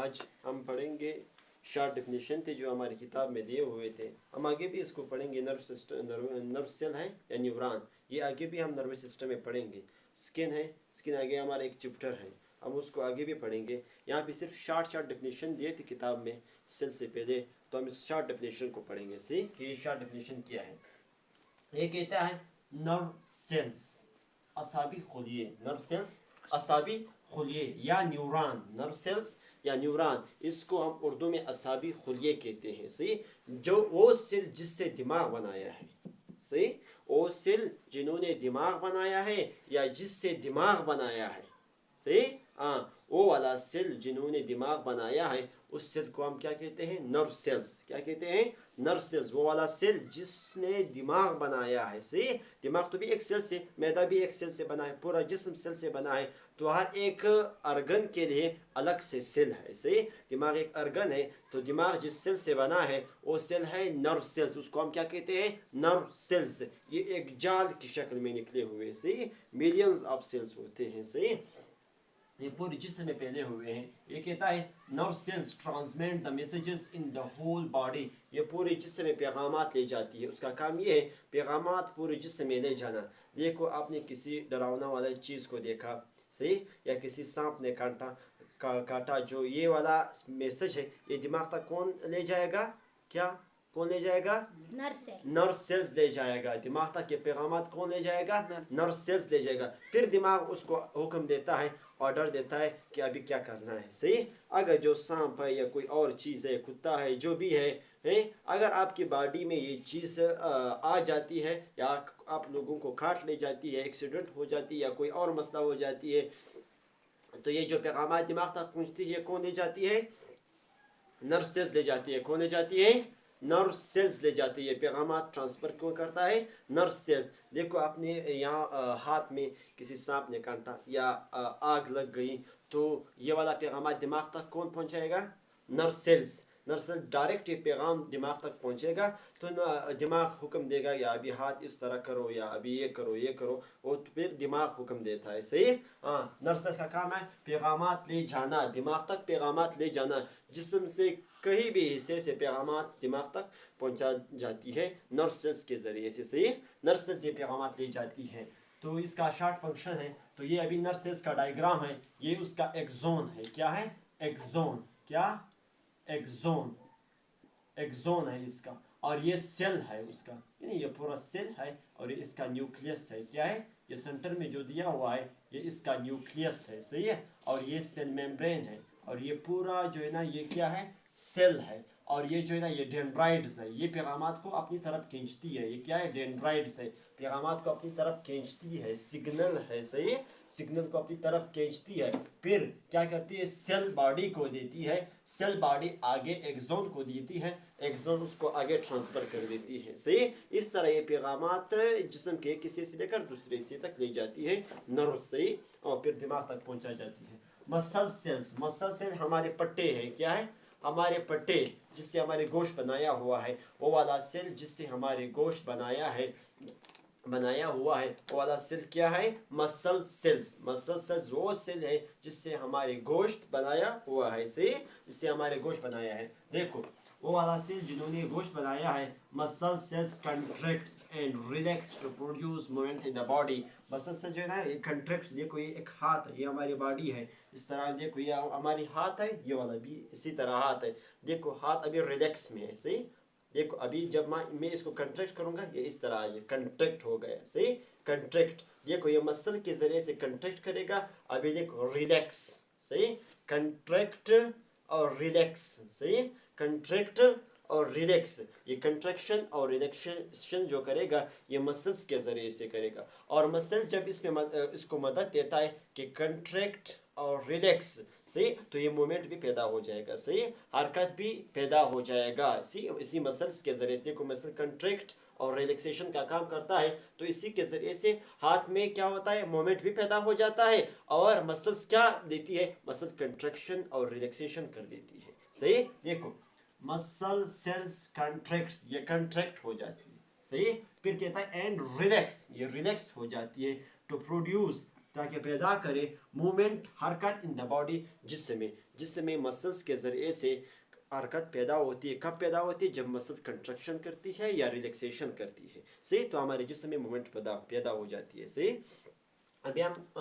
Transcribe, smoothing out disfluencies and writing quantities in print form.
آج ہم پڑھیں گے شارٹ ڈیفینیشن تھے جو ہماری کتاب میں دیے ہوئے تھے. ہم آگے بھی اس کو پڑھیں گے. نرو سیل ہے یا نیوران, یہ آگے بھی ہم نروس سسٹم میں پڑھیں گے. اسکن ہے, اسکن آگے ہمارا ایک چیپٹر ہے, ہم اس کو آگے بھی پڑھیں گے. یہاں پہ صرف شارٹ ڈیفینیشن دیے تھے کتاب میں سیل سے پہلے, تو ہم اس شارٹ ڈیفینیشن کو پڑھیں گے. صحیح کہ یہ شارٹ ڈیفینیشن کیا ہے. یہ کہتا ہے نرو سیلز اعصابی خلیے. نرو سیلز اعصابی خلیے یا نیوران. نرو سیلز یا نیوران, اس کو ہم اردو میں اعصابی خلیے کہتے ہیں. صحیح, جو وہ سیل جس سے دماغ بنایا ہے. صحیح, وہ سیل جنہوں نے دماغ بنایا ہے یا جس سے دماغ بنایا ہے. صحیح, ہاں, وہ والا سیل جنہوں نے دماغ بنایا ہے اس سیل کو ہم کیا کہتے ہیں؟ نرو سیلز. کیا کہتے ہیں؟ نرو سیلز. وہ والا سیل جس نے دماغ بنایا ہے. صحیح, دماغ تو بھی ایک سیل سے, معدہ بھی ایک سیل سے بنا ہے, پورا جسم سیل سے بنا ہے. تو ہر ایک ارگن کے لیے الگ سے سیل ہے. صحیح, دماغ ایک ارگن ہے, تو دماغ جس سیل سے بنا ہے وہ سیل ہے نرو سیلز. اس کو ہم کیا کہتے ہیں؟ نرو سیلز. یہ ایک جال کی شکل میں نکلے ہوئے. صحیح, ملینز آف سیلز ہوتے ہیں. صحیح, یہ پورے جسم میں پھیلے ہوئے ہیں. یہ کہتا ہے nerve cells transmit the messages in the whole body. یہ پورے جسم میں پیغامات لے جاتی ہے. اس کا کام یہ ہے پیغامات پورے جسم میں لے جانا. دیکھو, آپ نے کسی ڈراؤنا والا چیز کو دیکھا, صحیح, یا کسی سانپ نے کاٹا, جو یہ والا میسج ہے یہ دماغ تک کون لے جائے گا؟ کیا کون لے جائے گا؟ نرو سیلز لے جائے گا. دماغ تک یہ پیغامات کون لے جائے گا؟ نرو سیلز لے جائے گا. پھر دماغ اس کو حکم دیتا ہے, آرڈر دیتا ہے کہ ابھی کیا کرنا ہے. صحیح, اگر جو سانپ ہے یا کوئی اور چیز ہے, کتا ہے, جو بھی ہے, اگر آپ کی باڈی میں یہ چیز آ جاتی ہے یا آپ لوگوں کو کاٹ لے جاتی ہے, ایکسیڈنٹ ہو جاتی ہے یا کوئی اور مسئلہ ہو جاتی ہے, تو یہ جو پیغامات دماغ تک پہنچتی ہے کون لے جاتی ہے؟ نرو سیلز لے جاتی ہے. کون لے جاتی ہے؟ نرو سیلز لے جاتی ہے. پیغامات ٹرانسفر کیوں کرتا ہے؟ Nerve sales. دیکھو, آپ نے یہاں ہاتھ میں کسی سانپ نے کاٹا یا آگ لگ گئی, تو یہ والا پیغامات دماغ تک کون پہنچائے گا؟ نرو سیلز. نرو سیلز ڈائریکٹ یہ پیغام دماغ تک پہنچے گا, تو دماغ حکم دے گا یا ابھی ہاتھ اس طرح کرو یا ابھی یہ کرو یہ کرو, وہ پھر دماغ حکم دیتا ہے. صحیح, ہاں, نرو سیلز کا کام ہے پیغامات لے جانا, دماغ تک پیغامات لے جانا. جسم سے کہیں بھی حصے سے پیغامات دماغ تک پہنچا جاتی ہے نرو سیلز کے ذریعے سے. صحیح, نرو سیلز یہ پیغامات لے جاتی ہے. تو اس کا شارٹ فنکشن ہے. تو یہ ابھی نرو سیلز کا ڈائیگرام ہے. یہ اس کا ایکزون ہے. کیا ہے؟ ایکزون. کیا؟ ایکزون. ایکزون ہے اس کا. اور یہ سیل ہے اس کا, یعنی یہ پورا سیل ہے, اور یہ اس کا نیوکلیس ہے. کیا ہے؟ یہ سینٹر میں جو دیا ہوا ہے یہ اس کا نیوکلیس ہے. صحیح ہے, اور یہ سیل میمبرین ہے, اور یہ پورا جو ہے نا یہ کیا ہے؟ سیل ہے. اور یہ جو ہے نا یہ ڈینڈرائڈز ہے, یہ پیغامات کو اپنی طرف کھینچتی ہے. یہ کیا ہے؟ ڈینڈرائڈز ہے, پیغامات کو اپنی طرف کھینچتی ہے. سگنل ہے. صحیح, سگنل کو اپنی طرف کھینچتی ہے. پھر کیا کرتی ہے؟ سیل باڈی کو دیتی ہے. سیل باڈی آگے ایکزون کو دیتی ہے, ایکزون اس کو آگے ٹرانسفر کر دیتی ہے. صحیح, اس طرح یہ پیغامات جسم کے ایک حصے سے لے کر دوسرے حصے تک لے جاتی ہے نرو. صحیح, اور پھر دماغ تک پہنچا جاتی ہے. Muscle sales. مسل سیل ہمارے پٹے ہیں. کیا ہے؟ ہمارے پٹے, جس سے ہمارے گوشت بنایا ہوا ہے. وہ والا سیل جس سے ہمارے گوشت بنایا ہوا ہے, وہ والا سیل کیا ہے؟ Muscle sales. مسل سیلز وہ سیل ہے جس سے ہمارے گوشت بنایا ہوا ہے. صحیح, جس سے ہمارے گوشت بنایا ہے. دیکھو, وہ والا سیل جنہوں نے گوشت بنایا ہے, muscle cells contracts and relax to produce movement in the body. Muscle cell جو ہے نا یہ کنٹریکٹس. دیکھو, یہ ایک ہاتھ ہے, یہ ہماری باڈی ہے. اس طرح دیکھو, یہ ہماری ہاتھ ہے, یہ والا بھی اسی طرح ہاتھ ہے. دیکھو, ہاتھ ابھی ریلیکس میں ہے. صحیح, دیکھو ابھی جب میں اس کو کنٹریکٹ کروں گا یہ اس طرح یہ کنٹریکٹ ہو گیا. صحیح, کنٹریکٹ. دیکھو, یہ مسل کے ذریعے سے کنٹریکٹ کرے گا. ابھی دیکھو ریلیکس. صحیح, کنٹریکٹ اور ریلیکس. صحیح, کنٹریکٹ اور ریلیکس. یہ کنٹریکشن اور ریلیکشن جو کرے گا یہ مسلس کے ذریعے سے کرے گا. اور مسل جب اس کو مدد دیتا ہے کہ کنٹریکٹ اور ریلیکس, صحیح, تو یہ مومنٹ بھی پیدا ہو جائے گا. صحیح, حرکت بھی پیدا ہو جائے گا اسی مسلس کے ذریعے سے. دیکھو, مسل کنٹریکٹ اور ریلیکسیشن کا کام کرتا ہے, تو اسی کے ذریعے سے ہاتھ میں کیا ہوتا ہے؟ مومنٹ بھی پیدا ہو جاتا ہے, اور مسلس کیا دیتی ہے؟ مسل کنٹریکشن اور ریلیکسیشن کر دیتی ہے. صحیح, دیکھو, مسل سیلز کنٹریکٹس, یہ کنٹریکٹ ہو جاتی ہے. صحیح, پھر کہتا ہے اینڈ ریلیکس, یہ ریلیکس ہو جاتی ہے ٹو پروڈیوس, تاکہ پیدا کرے موومنٹ, حرکت ان دا باڈی, جسم میں. جسم میں مسلس کے ذریعے سے حرکت پیدا ہوتی ہے. کب پیدا ہوتی ہے؟ جب مسل کنٹرکشن کرتی ہے یا ریلیکسیشن کرتی ہے. صحیح. تو ہمارے جسم میں مومنٹ پیدا ہو جاتی ہے. صحیح. ابھی ہم